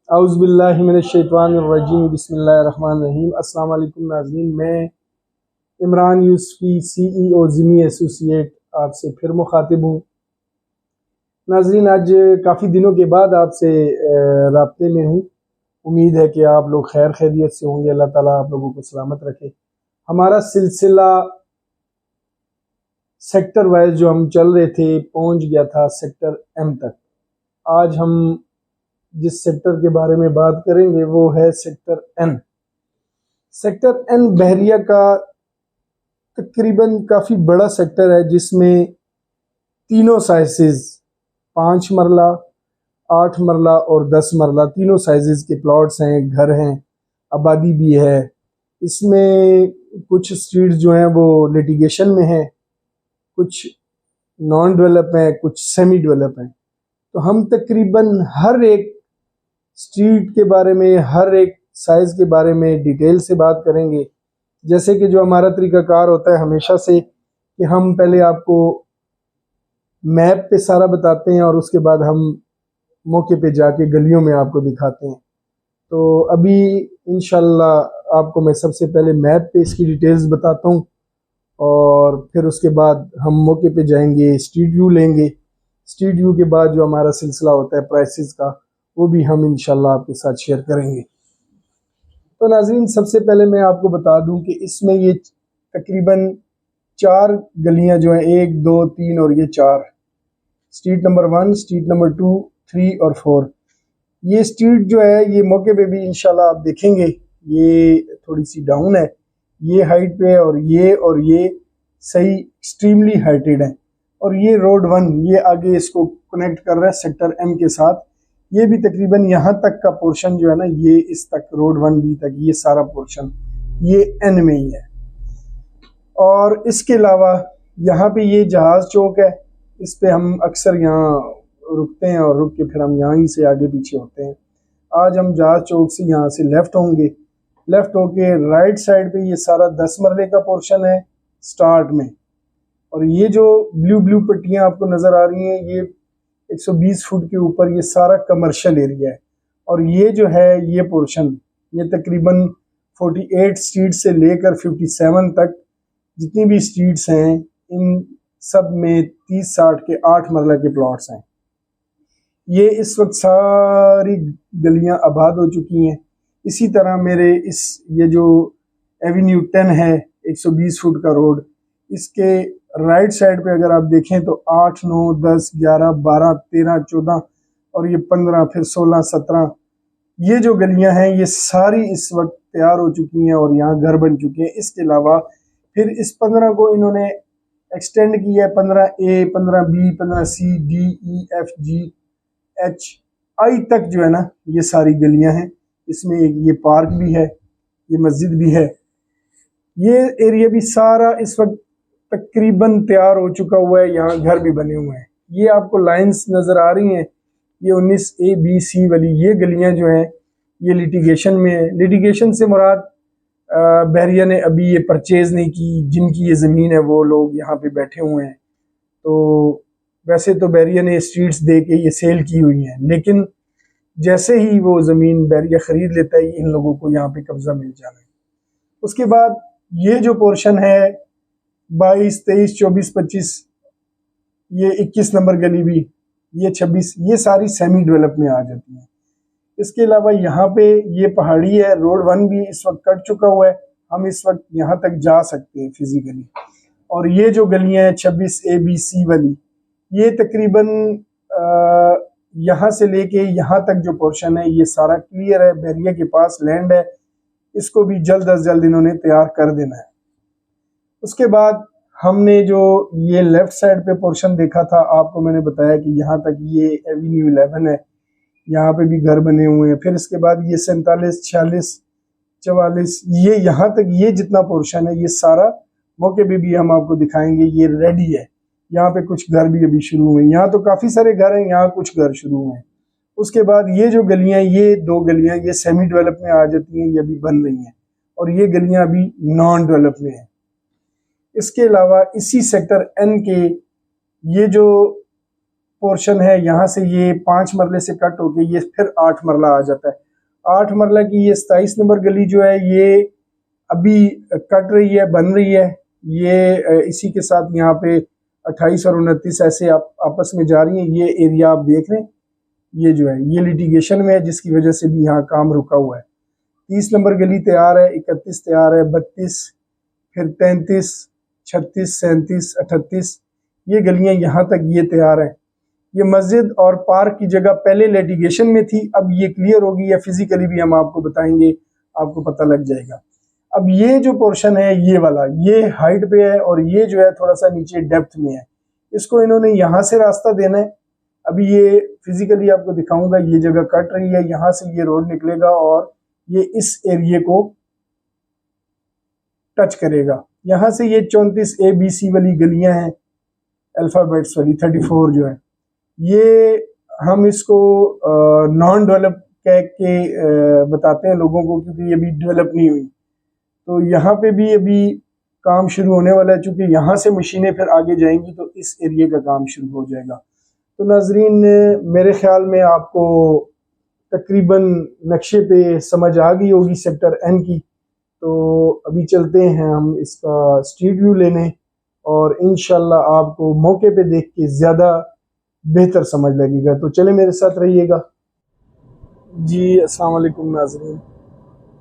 औज़ुबिल्लाहिमिनश्शैतानिर्रजीम बिस्मिल्लाहिर्रहमानिर्रहीम। अस्सलाम वालेकुम नाज़रीन, मैं इमरान यूसुफ़ी CEO ज़िमी एसोसिएट आपसे फिर मुखातिब हूँ। नाज़रीन, आज काफ़ी दिनों के बाद आपसे राब्ते में हूँ। उम्मीद है कि आप लोग खैर खैरियत से होंगे। अल्लाह ताला आप लोगों को सलामत रखे। हमारा सिलसिला सेक्टर वाइज जो हम चल रहे थे पहुँच गया था सेक्टर M तक। आज हम जिस सेक्टर के बारे में बात करेंगे वो है सेक्टर N। सेक्टर N बहरिया का तकरीबन काफ़ी बड़ा सेक्टर है, जिसमें तीनों साइजेस 5 मरला, 8 मरला और 10 मरला तीनों साइजेस के प्लॉट्स हैं, घर हैं, आबादी भी है। इसमें कुछ स्ट्रीट्स जो हैं वो लिटिगेशन में हैं, कुछ नॉन डेवलप हैं, कुछ सेमी डेवलप हैं। तो हम तकरीबन हर एक स्ट्रीट के बारे में, हर एक साइज़ के बारे में डिटेल से बात करेंगे। जैसे कि जो हमारा तरीक़ाकार होता है हमेशा से कि हम पहले आपको मैप पे सारा बताते हैं और उसके बाद हम मौके पे जाके गलियों में आपको दिखाते हैं। तो अभी इंशाल्लाह आपको मैं सबसे पहले मैप पे इसकी डिटेल्स बताता हूँ और फिर उसके बाद हम मौके पे जाएंगे, स्ट्रीट व्यू लेंगे। स्ट्रीट व्यू के बाद जो हमारा सिलसिला होता है प्राइसेस का, वो भी हम इंशाल्लाह आपके साथ शेयर करेंगे। तो नाज़रीन, सबसे पहले मैं आपको बता दूं कि इसमें ये तकरीबन 4 गलियां जो हैं, 1 2 3 और ये 4, स्ट्रीट नंबर 1, स्ट्रीट नंबर 2, 3 और 4। ये स्ट्रीट जो है ये मौके पे भी इंशाल्लाह आप देखेंगे ये थोड़ी सी डाउन है, ये हाइट पे है और ये सही एक्सट्रीमली हाइटेड है। और ये रोड 1 ये आगे इसको कनेक्ट कर रहा है सेक्टर M के साथ। ये भी तकरीबन यहाँ तक का पोर्शन जो है ना, ये इस तक रोड 1B तक ये सारा पोर्शन ये N में ही है। और इसके अलावा यहाँ पे ये जहाज चौक है, इस पे हम अक्सर यहाँ रुकते हैं और रुक के फिर हम यहाँ ही से आगे पीछे होते हैं। आज हम जहाज चौक से यहाँ से लेफ्ट होंगे, लेफ्ट होके राइट साइड पे ये सारा 10 मरले का पोर्शन है स्टार्ट में। और ये जो ब्लू ब्लू पट्टियाँ आपको नज़र आ रही हैं, ये 120 फुट के ऊपर ये सारा कमर्शियल एरिया है। और ये जो है ये पोर्शन ये तकरीबन 48 स्ट्रीट से लेकर 57 तक जितनी भी स्ट्रीट्स हैं, इन सब में 30-60 के 8 मरला के प्लॉट्स हैं। ये इस वक्त सारी गलियां आबाद हो चुकी हैं। इसी तरह मेरे ये जो एवेन्यू 10 है 120 फुट का रोड, इसके राइट साइड पे अगर आप देखें तो 8 9 10 11 12 13 14 और ये 15 फिर 16 17 ये जो गलियां हैं ये सारी इस वक्त तैयार हो चुकी हैं और यहाँ घर बन चुके हैं। इसके अलावा फिर इस 15 को इन्होंने एक्सटेंड किया है, 15A 15B 15C D E F G H I तक जो है ना ये सारी गलियां हैं। इसमें एक ये पार्क भी है, ये मस्जिद भी है। ये एरिया भी सारा इस वक्त तकरीबन तैयार हो चुका हुआ है, यहाँ घर भी बने हुए हैं। ये आपको लाइंस नज़र आ रही हैं, ये 19A B C वाली ये गलियां जो हैं ये लिटिगेशन में है। लिटिगेशन से मुराद बहरिया ने अभी ये परचेज नहीं की, जिनकी ये ज़मीन है वो लोग यहाँ पे बैठे हुए हैं। तो वैसे तो बहरिया ने स्ट्रीट्स दे के ये सेल की हुई हैं, लेकिन जैसे ही वो ज़मीन बहरिया ख़रीद लेता है इन लोगों को यहाँ पे कब्ज़ा मिल जाना है। उसके बाद ये जो पोर्शन है 22 23 24 25, ये 21 नंबर गली भी, ये 26, ये सारी सेमी डेवलप में आ जाती हैं। इसके अलावा यहाँ पे ये पहाड़ी है, रोड 1 भी इस वक्त कट चुका हुआ है, हम इस वक्त यहाँ तक जा सकते हैं फिजिकली। और ये जो गलियाँ हैं 26A B C वाली, ये तकरीबन यहाँ से लेके यहाँ तक जो पोर्शन है ये सारा क्लियर है। बहरिया के पास लैंड है, इसको भी जल्द अज जल्द इन्होंने तैयार कर देना है। उसके बाद हमने जो ये लेफ्ट साइड पे पोर्शन देखा था, आपको मैंने बताया कि यहाँ तक ये एवेन्यू 11 है, यहाँ पे भी घर बने हुए हैं। फिर इसके बाद ये 47 46 44 ये यहाँ तक ये जितना पोर्शन है ये सारा मौके पे भी हम आपको दिखाएंगे, ये रेडी है। यहाँ पे कुछ घर भी अभी शुरू हुए, यहाँ तो काफ़ी सारे घर हैं, यहाँ कुछ घर शुरू हुए हैं। उसके बाद ये जो गलियाँ, ये 2 गलियाँ ये सेमी डेवलप में आ जाती हैं, ये अभी बन रही हैं और ये गलियाँ अभी नॉन डेवलप में हैं। इसके अलावा इसी सेक्टर N के ये जो पोर्शन है, यहाँ से ये 5 मरले से कट होके ये फिर 8 मरला आ जाता है। 8 मरला की ये 27 नंबर गली जो है ये अभी कट रही है, बन रही है। ये इसी के साथ यहाँ पे 28 और 29 ऐसे आपस में जा रही हैं। ये एरिया आप देख रहे हैं, ये जो है ये लिटिगेशन में है, जिसकी वजह से भी यहाँ काम रुका हुआ है। 30 नंबर गली तैयार है, 31 तैयार है, 32, फिर 33, 36, 37, 38, ये गलियां यहाँ तक ये तैयार है। ये मस्जिद और पार्क की जगह पहले लिटिगेशन में थी, अब ये क्लियर होगी या फिजिकली भी हम आपको बताएंगे, आपको पता लग जाएगा। अब ये जो पोर्शन है ये वाला, ये हाइट पे है और ये जो है थोड़ा सा नीचे डेप्थ में है। इसको इन्होंने यहाँ से रास्ता देना है। अभी ये फिजिकली आपको दिखाऊंगा, ये जगह कट रही है, यहाँ से ये रोड निकलेगा और ये इस एरिए को टच करेगा। यहाँ से ये 34 ABC वाली गलियां हैं, अल्फाबेट्स वाली 34 जो है, ये हम इसको नॉन डेवलप कह के बताते हैं लोगों को, क्योंकि ये अभी डेवलप नहीं हुई। तो यहाँ पे भी अभी काम शुरू होने वाला है, चूँकि यहाँ से मशीनें फिर आगे जाएंगी तो इस एरिए का काम शुरू हो जाएगा। तो नाजरीन, मेरे ख्याल में आपको तकरीबन नक्शे पे समझ आ गई होगी सेक्टर N की। तो अभी चलते हैं हम इसका स्ट्रीट व्यू लेने और इंशाल्लाह आपको मौके पे देख के ज़्यादा बेहतर समझ लगेगा। तो चले मेरे साथ रहिएगा। जी अस्सलाम वालेकुम नाज़रीन,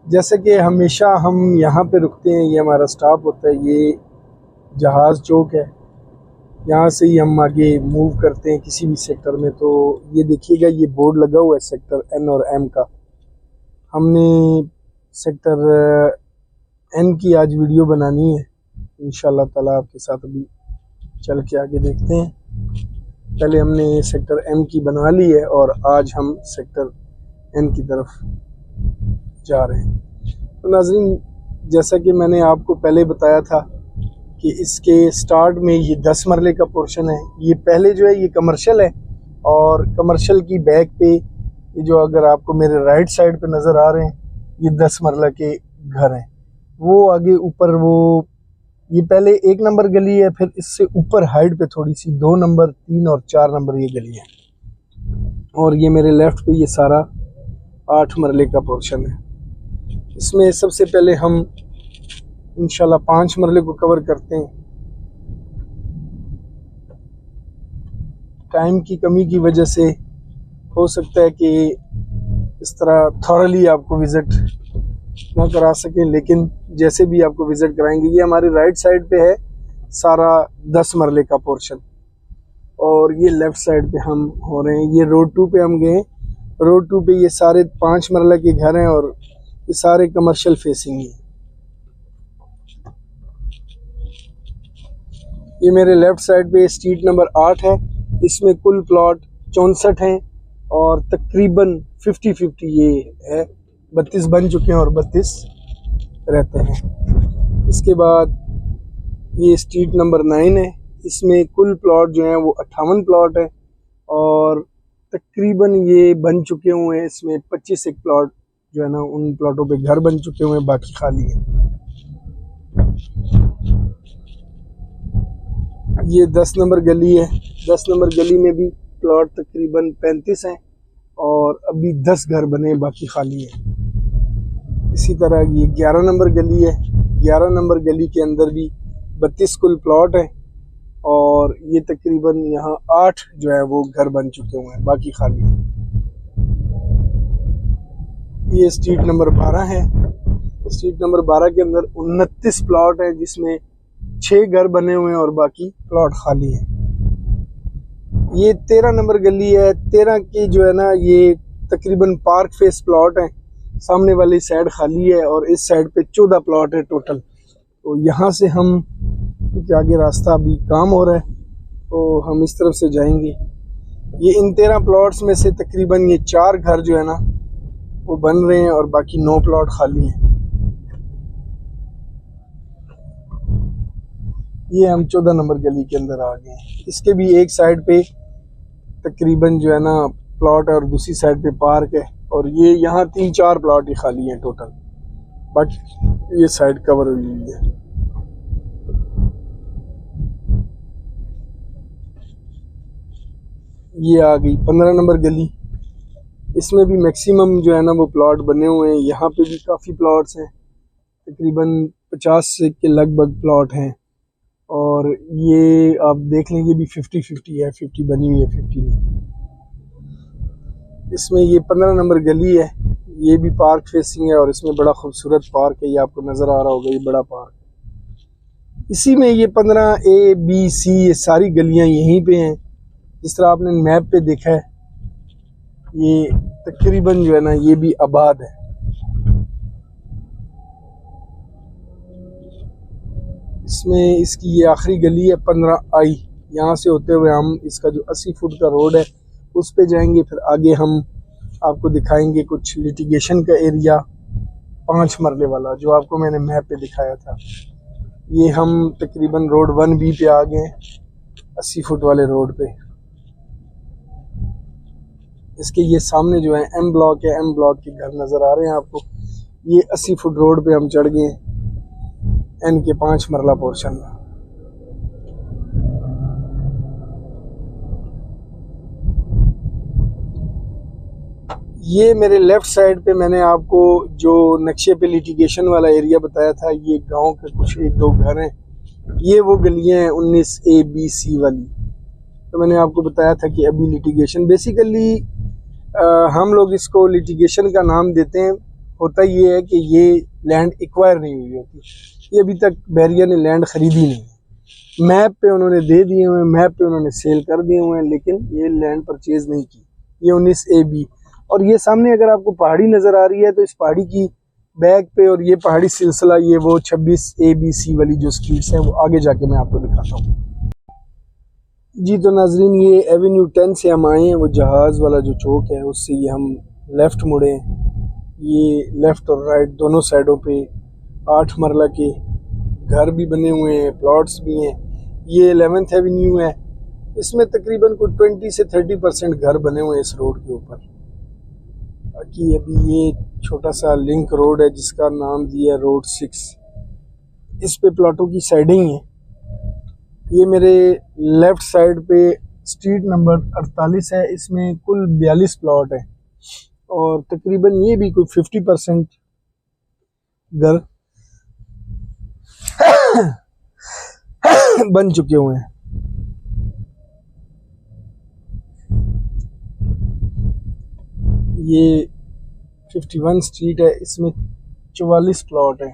जैसे कि हमेशा हम यहाँ पे रुकते हैं, ये हमारा स्टॉप होता है, ये जहाज़ चौक है, यहाँ से ही हम आगे मूव करते हैं किसी भी सेक्टर में। तो ये देखिएगा, ये बोर्ड लगा हुआ है सेक्टर N और M का। हमने सेक्टर N की आज वीडियो बनानी है इंशाल्लाह ताला आपके साथ। अभी चल के आगे देखते हैं। पहले हमने सेक्टर M की बना ली है और आज हम सेक्टर N की तरफ जा रहे हैं। तो नाज़रीन, जैसा कि मैंने आपको पहले बताया था कि इसके स्टार्ट में ये 10 मरले का पोर्शन है। ये पहले जो है ये कमर्शियल है और कमर्शियल की बैक पे ये जो, अगर आपको मेरे राइट साइड पे नज़र आ रहे हैं, ये 10 मरला के घर हैं। वो आगे ऊपर वो ये पहले 1 नंबर गली है, फिर इससे ऊपर हाइट पे थोड़ी सी 2 नंबर, 3 और 4 नंबर ये गली है। और ये मेरे लेफ्ट पे ये सारा 8 मरले का पोर्शन है। इसमें सबसे पहले हम इंशाल्लाह 5 मरले को कवर करते हैं। टाइम की कमी की वजह से हो सकता है कि इस तरह थॉरली आपको विज़िट ना करा सकें, लेकिन जैसे भी आपको विज़िट कराएंगे। ये हमारी राइट साइड पे है सारा 10 मरले का पोर्शन और ये लेफ़्ट साइड पे हम हो रहे हैं। ये रोड 2 पे हम गए। रोड 2 पे ये सारे 5 मरला के घर हैं और ये सारे कमर्शियल फेसिंग हैं। ये मेरे लेफ़्ट साइड पे स्ट्रीट नंबर 8 है। इसमें कुल प्लॉट 64 हैं और तकरीबन 50-50 ये है। 32 बन चुके हैं और 32 रहते हैं। इसके बाद ये स्ट्रीट नंबर 9 है। इसमें कुल प्लॉट जो हैं वो 58 प्लॉट है और तकरीबन ये बन चुके हुए हैं। इसमें 25 एक प्लॉट जो है ना, उन प्लॉटों पे घर बन चुके हुए हैं, बाकी खाली है। ये 10 नंबर गली है। 10 नंबर गली में भी प्लॉट तकरीबन 35 हैं और अभी 10 घर बने, बाकी खाली है। इसी तरह ये 11 नंबर गली है। 11 नंबर गली के अंदर भी 32 कुल प्लॉट है और ये तकरीबन यहाँ 8 जो है वो घर बन चुके हुए हैं, बाकी खाली है। ये स्ट्रीट नंबर 12 है। स्ट्रीट नंबर 12 के अंदर 29 प्लॉट है, जिसमें 6 घर बने हुए हैं और बाकी प्लॉट खाली है। ये 13 नंबर गली है। 13 की जो है ना, ये तकरीबन पार्क फेस प्लॉट है। सामने वाली साइड खाली है और इस साइड पे 14 प्लॉट है टोटल। तो यहाँ से हम, क्योंकि आगे रास्ता अभी काम हो रहा है, तो हम इस तरफ से जाएंगे। ये इन 13 प्लॉट्स में से तकरीबन ये 4 घर जो है ना वो बन रहे हैं और बाकी 9 प्लॉट खाली हैं। ये हम 14 नंबर गली के अंदर आ गए हैं। इसके भी एक साइड पे तकरीबन जो है ना प्लॉट है और दूसरी साइड पे पार्क है और ये यहाँ 3-4 प्लॉट ही खाली हैं टोटल, बाकी ये साइड कवर हुई है। ये आ गई 15 नंबर गली। इसमें भी मैक्सिमम जो है ना वो प्लॉट बने हुए हैं। यहाँ पे भी काफ़ी प्लॉट्स हैं, तकरीबन 50 के लगभग प्लॉट हैं। और ये आप देख लें, ये भी 50-50 है, 50 बनी हुई है, 50 नहीं। इसमें ये 15 नंबर गली है, ये भी पार्क फेसिंग है और इसमें बड़ा खूबसूरत पार्क है, ये आपको नज़र आ रहा होगा, ये बड़ा पार्क। इसी में ये 15A, B, C ये सारी गलियां यहीं पे हैं, जिस तरह आपने मैप पे देखा है। ये तकरीबन जो है ना ये भी आबाद है। इसमें इसकी ये आखिरी गली है 15I। यहाँ से होते हुए हम इसका जो 80 फुट का रोड है उस पे जाएंगे, फिर आगे हम आपको दिखाएंगे कुछ लिटिगेशन का एरिया 5 मरले वाला, जो आपको मैंने मैप पे दिखाया था। ये हम तकरीबन रोड 1B पे आ गए, 80 फुट वाले रोड पे। इसके ये सामने जो है M ब्लॉक है, M ब्लॉक के घर नज़र आ रहे हैं आपको। ये 80 फुट रोड पे हम चढ़ गए N के 5 मरला पोर्शन में। ये मेरे लेफ़्ट साइड पे मैंने आपको जो नक्शे पे लिटिगेशन वाला एरिया बताया था, ये गांव के कुछ 1-2 घर हैं। ये वो गलियां हैं 19A, B, C वाली। तो मैंने आपको बताया था कि अभी लिटिगेशन बेसिकली हम लोग इसको लिटिगेशन का नाम देते हैं। होता ये है कि ये लैंड एक्वायर नहीं हुई होती, ये अभी तक बहरिया ने लैंड ख़रीदी नहीं। मैप पे उन्होंने दे दिए हुए हैं, मैप पे उन्होंने सेल कर दिए हुए हैं, लेकिन ये लैंड परचेज़ नहीं की। ये 19AB। और ये सामने अगर आपको पहाड़ी नज़र आ रही है तो इस पहाड़ी की बैक पे, और ये पहाड़ी सिलसिला, ये वो 26A, B, C वाली जो स्ट्रीट्स हैं वो आगे जाके मैं आपको दिखाता हूँ। जी तो नाजरीन, ये एवेन्यू 10 से हम आए हैं, वो जहाज़ वाला जो चौक है उससे ये हम लेफ़्ट मुड़े। ये लेफ़्ट और राइट दोनों साइडों पे 8 मरला के घर भी बने हुए हैं, प्लॉट्स भी हैं। ये 11th एवेन्यू है, इसमें तकरीबन कुछ 20 से 30% घर बने हुए हैं इस रोड के ऊपर। बाकी अभी ये छोटा सा लिंक रोड है जिसका नाम दिया रोड 6। इस पे प्लॉटों की साइडिंग है। ये मेरे लेफ़्ट साइड पे स्ट्रीट नंबर 48 है, इसमें कुल 42 प्लॉट है और तकरीबन ये भी कोई 50% घर बन चुके हुए हैं। ये 51 स्ट्रीट है, इसमें 44 प्लॉट है,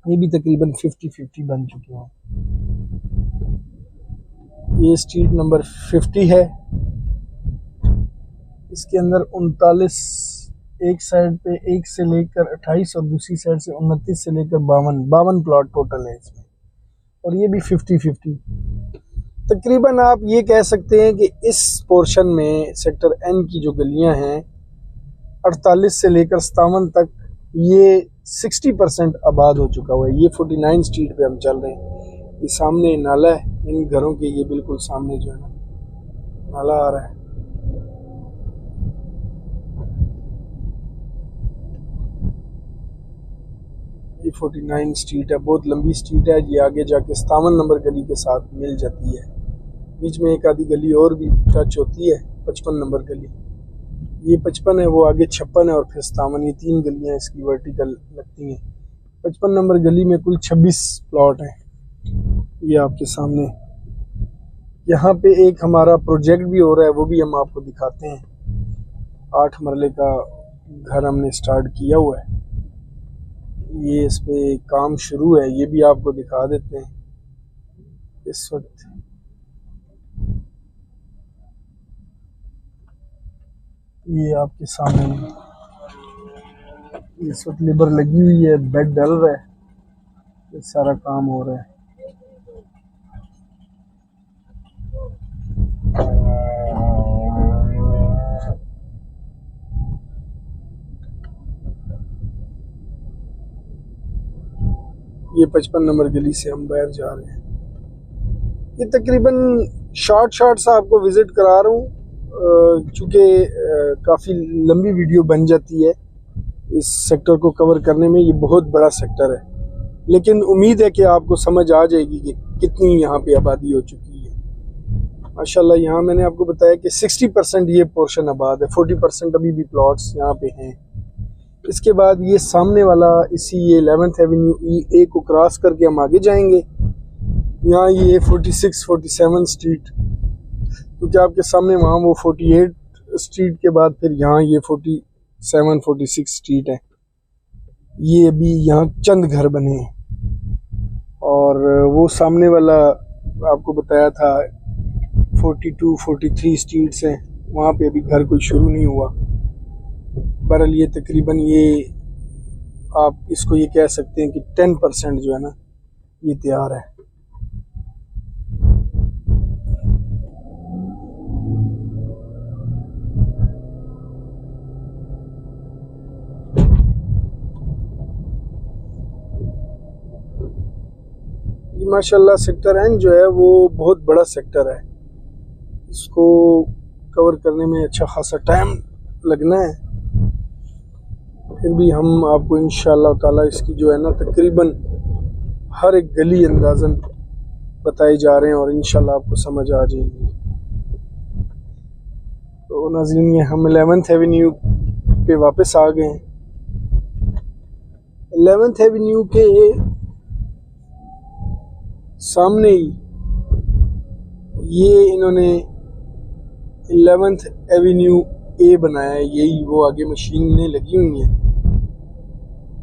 ये भी तकरीबन 50-50 बन चुके हैं। ये स्ट्रीट नंबर 50 है, इसके अंदर 39 एक साइड पे 1 से लेकर 28 और दूसरी साइड से 29 से लेकर 52 प्लॉट टोटल है इसमें, और ये भी 50-50। तकरीबन आप ये कह सकते हैं कि इस पोर्शन में सेक्टर N की जो गलियां हैं 48 से लेकर 57 तक, ये 60% आबाद हो चुका हुआ है। ये 49 स्ट्रीट पे हम चल रहे हैं। ये सामने नाला है, इन घरों के ये बिल्कुल सामने जो है ना नाला आ रहा है। ये 49 स्ट्रीट है, बहुत लंबी स्ट्रीट है। ये आगे जाके 57 नंबर गली के साथ मिल जाती है, बीच में एक आधी गली और भी टच होती है, 55 नंबर गली। ये 55 है, वो आगे 56 है और फिर 57। ये 3 गलियां इसकी वर्टिकल लगती हैं। 55 नंबर गली में कुल 26 प्लॉट हैं, ये आपके सामने। यहाँ पे एक हमारा प्रोजेक्ट भी हो रहा है, वो भी हम आपको दिखाते हैं। 8 मरले का घर हमने स्टार्ट किया हुआ है, ये इस पे काम शुरू है, ये भी आपको दिखा देते हैं इस वक्त। ये आपके सामने इस वक्त लेबर लगी हुई है, बेड डल रहा है, ये सारा काम हो रहा है। ये 55 नंबर गली से हम बाहर जा रहे हैं। ये तकरीबन शॉर्ट सा आपको विज़िट करा रहा हूँ, चूँकि काफ़ी लंबी वीडियो बन जाती है इस सेक्टर को कवर करने में। ये बहुत बड़ा सेक्टर है, लेकिन उम्मीद है कि आपको समझ आ जाएगी कि कितनी यहाँ पे आबादी हो चुकी है। माशाल्लाह यहाँ मैंने आपको बताया कि 60% ये पोर्शन आबाद है, 40% अभी भी प्लॉट्स यहाँ पे हैं। इसके बाद ये सामने वाला इसी ये 11th एवेन्यू E A को क्रॉस करके हम आगे जाएंगे। यहाँ ये 46, 47 स्ट्रीट, क्योंकि आपके सामने वहाँ वो 48 स्ट्रीट के बाद फिर यहाँ ये 47, 46 स्ट्रीट है। ये अभी यहाँ चंद घर बने हैं और वो सामने वाला आपको बताया था 42, 43 स्ट्रीट्स हैं, वहाँ पे अभी घर कोई शुरू नहीं हुआ। बहरहाल ये तकरीबन ये आप इसको ये कह सकते हैं कि 10% जो है ना ये तैयार है। ये माशाल्लाह सेक्टर N जो है वो बहुत बड़ा सेक्टर है, इसको कवर करने में अच्छा खासा टाइम लगना है। फिर भी हम आपको इंशाअल्लाह ताला इसकी जो है ना तकरीबन हर एक गली अंदाज़न बताए जा रहे हैं और इंशाल्लाह आपको समझ आ जाएगी। तो नाज़रीन ये हम 11th एवेन्यू पे वापस आ गए हैं। 11th एवेन्यू के सामने ही ये इन्होंने 11th एवेन्यू A बनाया है, यही वो आगे मशीनें लगी हुई हैं,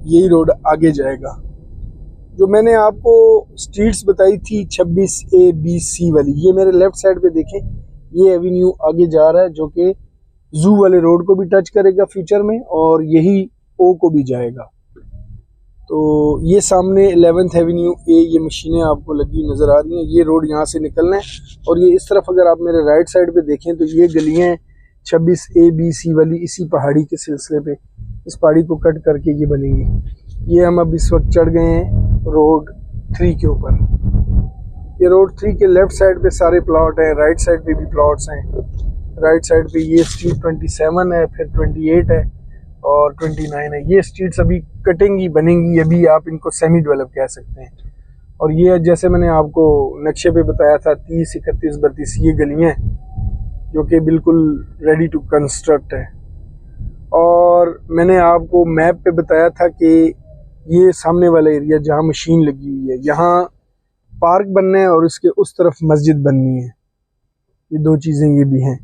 यही रोड आगे जाएगा। जो मैंने आपको स्ट्रीट्स बताई थी 26A B C वाली, ये मेरे लेफ्ट साइड पे देखें, ये एवेन्यू आगे जा रहा है जो कि जू वाले रोड को भी टच करेगा फ्यूचर में और यही O को भी जाएगा। तो ये सामने 11th एवेन्यू A ये मशीनें आपको लगी नज़र आ रही हैं। ये रोड यहाँ से निकलना है और ये इस तरफ अगर आप मेरे राइट साइड पे देखें तो ये गलियाँ 26A B C वाली इसी पहाड़ी के सिलसिले पे, इस पहाड़ी को कट करके ये बनेंगी। ये हम अब इस वक्त चढ़ गए हैं रोड 3 के ऊपर। ये रोड 3 के लेफ्ट साइड पे सारे प्लॉट हैं, राइट साइड पे भी प्लॉट्स हैं। राइट साइड पे ये स्ट्रीट 27 है, फिर 28 है और 29 है। ये स्ट्रीट्स अभी कटेंगी, बनेंगी, अभी आप इनको सेमी डेवलप कह सकते हैं। और ये जैसे मैंने आपको नक्शे पे बताया था 30, 31, 32 ये गलियाँ जो कि बिल्कुल रेडी टू कंस्ट्रक्ट है। और मैंने आपको मैप पे बताया था कि ये सामने वाला एरिया जहाँ मशीन लगी हुई है, यहाँ पार्क बनना है और इसके उस तरफ मस्जिद बननी है। ये दो चीज़ें ये भी हैं।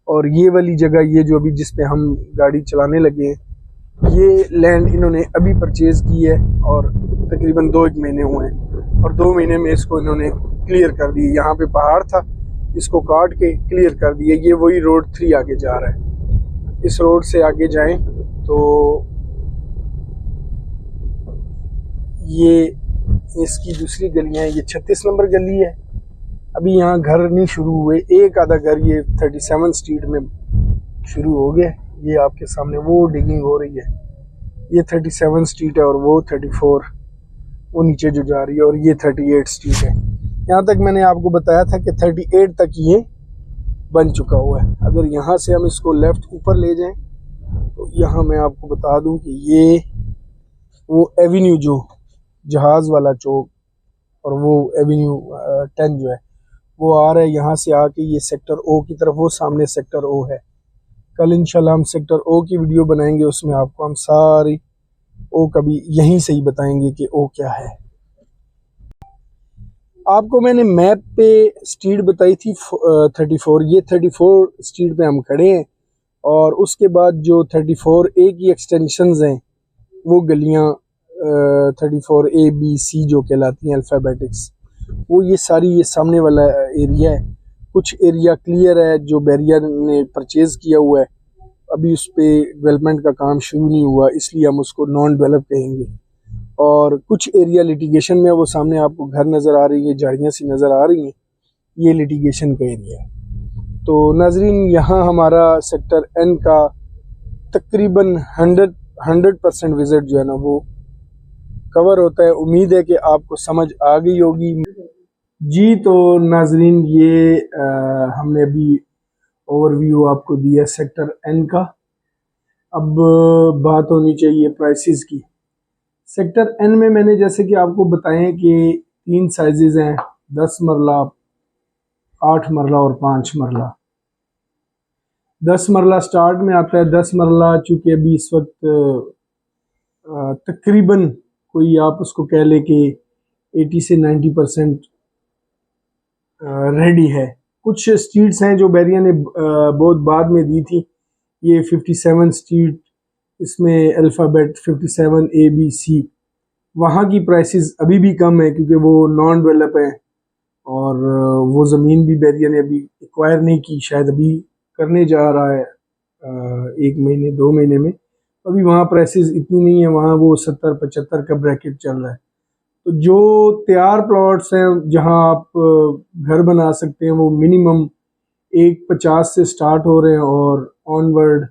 और ये वाली जगह, ये जो अभी जिस पे हम गाड़ी चलाने लगे हैं, ये लैंड इन्होंने अभी परचेज़ की है और तकरीबन 2-1 महीने हुए हैं और 2 महीने में इसको इन्होंने क्लियर कर दी। यहाँ पे पहाड़ था, इसको काट के क्लियर कर दिया। ये वही रोड 3 आगे जा रहा है। इस रोड से आगे जाएं तो ये इसकी दूसरी गलियां हैं। ये 36 नंबर गली है। अभी यहाँ घर नहीं शुरू हुए, एक आधा घर ये 37 स्ट्रीट में शुरू हो गया। ये आपके सामने वो डिगिंग हो रही है। ये 37 स्ट्रीट है और वो 34 वो नीचे जो जा रही है, और ये 38 स्ट्रीट है। यहाँ तक मैंने आपको बताया था कि 38 तक ये बन चुका हुआ है। अगर यहाँ से हम इसको लेफ़्ट ऊपर ले जाएं तो यहाँ मैं आपको बता दूं कि ये वो एवेन्यू जो जहाज़ वाला चौक और वो एवेन्यू 10 जो है वो आ रहा है यहाँ से आके ये सेक्टर O की तरफ, वो सामने सेक्टर O है। कल इंशाल्लाह हम सेक्टर O की वीडियो बनाएंगे, उसमें आपको हम सारी O का भी यहीं से ही बताएंगे कि O क्या है। आपको मैंने मैप पे स्ट्रीट बताई थी 34, ये 34 स्ट्रीट पे हम खड़े हैं और उसके बाद जो 34A की एक्सटेंशंस हैं वो गलियां 34A B C जो कहलाती हैं अल्फ़ाबेटिक्स, वो ये सारी ये सामने वाला एरिया है। कुछ एरिया क्लियर है जो बैरियर ने परचेज़ किया हुआ है, अभी उस पर डेवलपमेंट का काम शुरू नहीं हुआ, इसलिए हम उसको नॉन डेवलप कहेंगे। और कुछ एरिया लिटिगेशन में, वो सामने आपको घर नज़र आ रही है, झाड़ियाँ सी नज़र आ रही हैं, ये लिटिगेशन का एरिया है। तो नाजरीन यहाँ हमारा सेक्टर N का तकरीबन 100% विज़िट जो है ना वो कवर होता है। उम्मीद है कि आपको समझ आ गई होगी जी। तो नाजरीन ये हमने अभी ओवरव्यू आपको दिया सेक्टर N का। अब बात होनी चाहिए प्राइसेस की। सेक्टर N में मैंने जैसे कि आपको बताएं कि 3 साइजेस हैं, 10 मरला, 8 मरला और 5 मरला। 10 मरला स्टार्ट में आता है। 10 मरला चूँकि अभी इस वक्त तकरीबन कोई आप उसको कह ले कि 80 से 90% रेडी है। कुछ स्ट्रीट्स हैं जो बैरिया ने बहुत बाद में दी थी। ये 57 स्ट्रीट, इसमें अल्फ़ाबेट 57 ABC, वहाँ की प्राइसेस अभी भी कम है क्योंकि वो नॉन डेवलप है और वो ज़मीन भी बैरिया ने अभी एक्वायर नहीं की, शायद अभी करने जा रहा है 1 महीने 2 महीने में। अभी वहाँ प्राइसेस इतनी नहीं है, वहाँ वो 70-75 का ब्रैकेट चल रहा है। तो जो तैयार प्लॉट्स हैं जहाँ आप घर बना सकते हैं वो मिनिमम 150 से स्टार्ट हो रहे हैं और ऑनवर्ड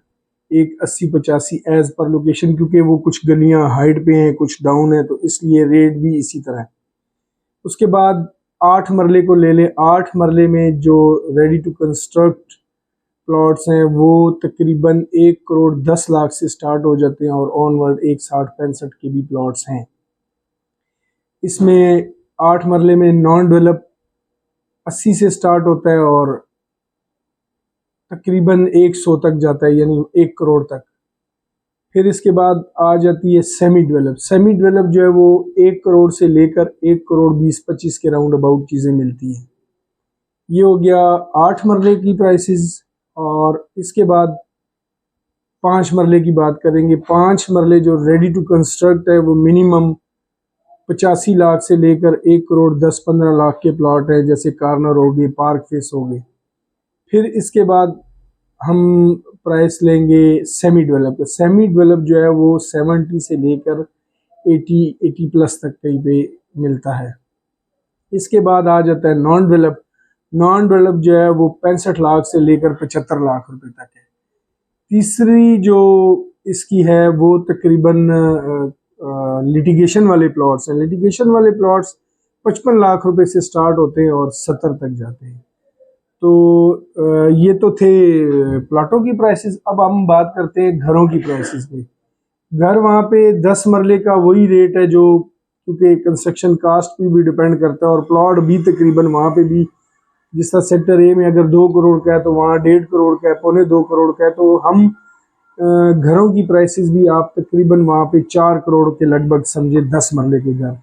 180-85 एज पर लोकेशन, क्योंकि वो कुछ गलियाँ हाइट पे हैं कुछ डाउन है, तो इसलिए रेट भी इसी तरह है। उसके बाद 8 मरले को ले लें। 8 मरले में जो रेडी टू कंस्ट्रक्ट प्लॉट्स हैं वो तकरीबन 1 करोड़ 10 लाख से स्टार्ट हो जाते हैं और ऑनवर्ड 160-65 के भी प्लॉट्स हैं। इसमें 8 मरले में नॉन डेवलप 80 से स्टार्ट होता है और तकरीबन 100 तक जाता है, यानी 1 करोड़ तक। फिर इसके बाद आ जाती है सेमी डेवलप। सेमी डेवलप जो है वो 1 करोड़ से लेकर 1 करोड़ 20-25 के राउंड अबाउट चीज़ें मिलती हैं। ये हो गया 8 मरले की प्राइसेस। और इसके बाद 5 मरले की बात करेंगे। 5 मरले जो रेडी टू कंस्ट्रक्ट है वो मिनिमम 85 लाख से लेकर 1 करोड़ 10-15 लाख के प्लॉट है, जैसे कार्नर हो गए, पार्क फेस हो गए। फिर इसके बाद हम प्राइस लेंगे सेमी डेवलप। सेमी डेवलप जो है वो 70 से लेकर 80 प्लस तक कहीं पे मिलता है। इसके बाद आ जाता है नॉन डेवलप। नॉन डेवलप जो है वो 65 लाख से लेकर 75 लाख रुपए तक है। तीसरी जो इसकी है वो तकरीबन लिटिगेशन वाले प्लॉट्स हैं। लिटिगेशन वाले प्लॉट्स 55 लाख रुपए से स्टार्ट होते हैं और 70 तक जाते हैं। तो ये तो थे प्लाटों की प्राइसेस। अब हम बात करते हैं घरों की प्राइसेस पे। घर वहाँ पे 10 मरले का वही रेट है जो, क्योंकि कंस्ट्रक्शन कास्ट पे भी डिपेंड करता है और प्लॉट भी तकरीबन वहाँ पे भी, जिस तरह सेक्टर ए में अगर 2 करोड़ का है तो वहाँ 1.5 करोड़ का है, 1.25 करोड़ का है। तो हम घरों की प्राइसेस भी आप तकरीबन वहाँ पे 4 करोड़ के लगभग समझे 10 मरले के घर।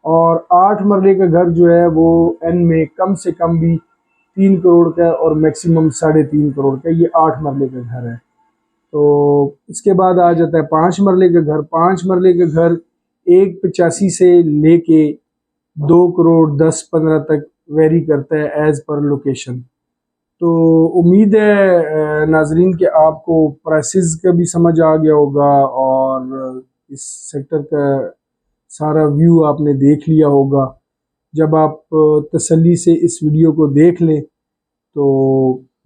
और 8 मरले का घर जो है वो एन में कम से कम भी 3 करोड़ का है और मैक्सिमम 3.5 करोड़ का। ये 8 मरले का घर है। तो इसके बाद आ जाता है 5 मरले का घर। 5 मरले का घर 185 से लेके 2 करोड़ 10-15 तक वेरी करता है एज पर लोकेशन। तो उम्मीद है नाजरीन कि आपको प्राइसेस का भी समझ आ गया होगा और इस सेक्टर का सारा व्यू आपने देख लिया होगा। जब आप तसल्ली से इस वीडियो को देख लें तो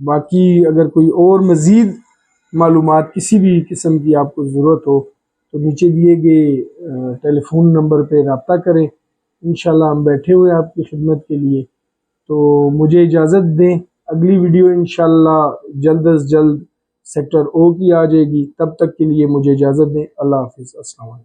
बाकी अगर कोई और मज़ीद मालूमात किसी भी किस्म की आपको ज़रूरत हो तो नीचे दिए गए टेलीफोन नंबर पे रब्ता करें। इंशाल्लाह हम बैठे हुए हैं आपकी खिदमत के लिए। तो मुझे इजाज़त दें। अगली वीडियो इंशाल्लाह जल्द अज जल्द सेक्टर ओ की आ जाएगी। तब तक के लिए मुझे इजाज़त दें। अल्लाह हाफिज़। अस्सलाम वालेकुम।